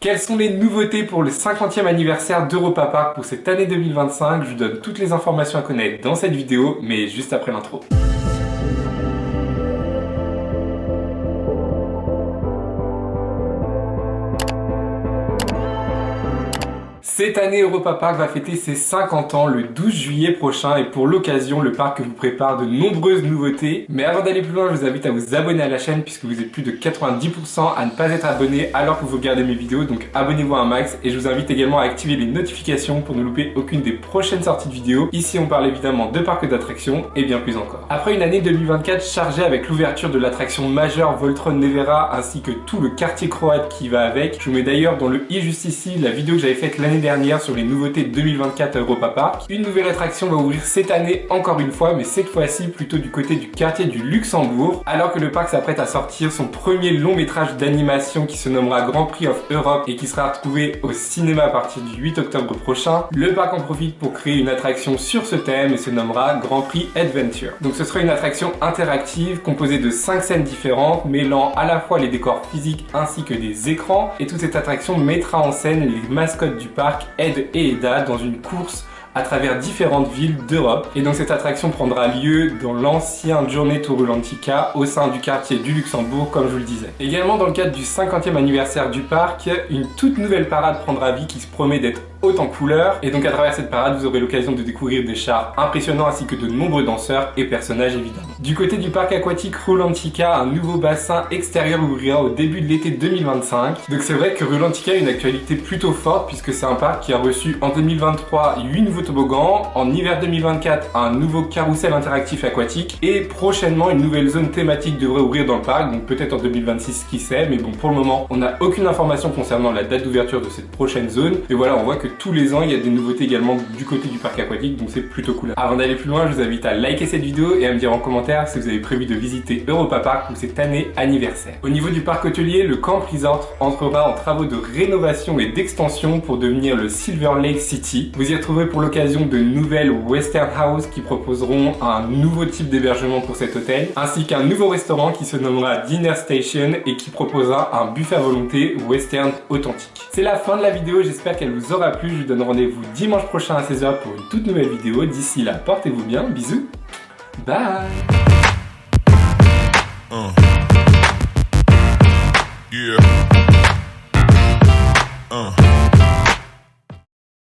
Quelles sont les nouveautés pour le 50e anniversaire d'Europa Park pour cette année 2025? Je vous donne toutes les informations à connaître dans cette vidéo, mais juste après l'intro. Cette année, Europa Park va fêter ses 50 ans le 12 juillet prochain et pour l'occasion, le parc vous prépare de nombreuses nouveautés. Mais avant d'aller plus loin, je vous invite à vous abonner à la chaîne puisque vous êtes plus de 90% à ne pas être abonné alors que vous regardez mes vidéos. Donc abonnez-vous à un max et je vous invite également à activer les notifications pour ne louper aucune des prochaines sorties de vidéos. Ici, on parle évidemment de parcs d'attractions et bien plus encore. Après une année 2024 chargée avec l'ouverture de l'attraction majeure Voltron Nevera ainsi que tout le quartier croate qui va avec, je vous mets d'ailleurs dans le i juste ici la vidéo que j'avais faite l'année dernière sur les nouveautés 2024 à Europa Park. Une nouvelle attraction va ouvrir cette année encore une fois, mais cette fois-ci plutôt du côté du quartier du Luxembourg, alors que le parc s'apprête à sortir son premier long métrage d'animation qui se nommera Grand Prix of Europe et qui sera retrouvé au cinéma à partir du 8 octobre prochain. Le parc en profite pour créer une attraction sur ce thème et se nommera Grand Prix Adventure. Donc ce sera une attraction interactive composée de 5 scènes différentes, mêlant à la fois les décors physiques ainsi que des écrans, et toute cette attraction mettra en scène les mascottes du parc, Ed et Eda, dans une course à travers différentes villes d'Europe. Et donc cette attraction prendra lieu dans l'ancien Journée to Rulantica au sein du quartier du Luxembourg, comme je vous le disais. Également dans le cadre du 50e anniversaire du parc, une toute nouvelle parade prendra vie qui se promet d'être haute en couleurs. Et donc à travers cette parade, vous aurez l'occasion de découvrir des chars impressionnants ainsi que de nombreux danseurs et personnages évidemment. Du côté du parc aquatique Rulantica, un nouveau bassin extérieur ouvrira au début de l'été 2025. Donc c'est vrai que Rulantica a une actualité plutôt forte puisque c'est un parc qui a reçu en 2023 8 nouveaux toboggans, en hiver 2024 un nouveau carrousel interactif aquatique et prochainement une nouvelle zone thématique devrait ouvrir dans le parc, donc peut-être en 2026 qui sait, mais bon pour le moment on n'a aucune information concernant la date d'ouverture de cette prochaine zone. Et voilà, on voit que tous les ans il y a des nouveautés également du côté du parc aquatique, donc c'est plutôt cool. Avant d'aller plus loin, je vous invite à liker cette vidéo et à me dire en commentaire si vous avez prévu de visiter Europa Park pour cette année anniversaire. Au niveau du parc hôtelier, le Camp Resort entrera en travaux de rénovation et d'extension pour devenir le Silver Lake City. Vous y retrouverez pour l'occasion de nouvelles Western House qui proposeront un nouveau type d'hébergement pour cet hôtel, ainsi qu'un nouveau restaurant qui se nommera Dinner Station et qui proposera un buffet à volonté western authentique. C'est la fin de la vidéo, j'espère qu'elle vous aura plu. Je vous donne rendez-vous dimanche prochain à 16 h pour une toute nouvelle vidéo. D'ici là, portez-vous bien, bisous, bye. Yeah.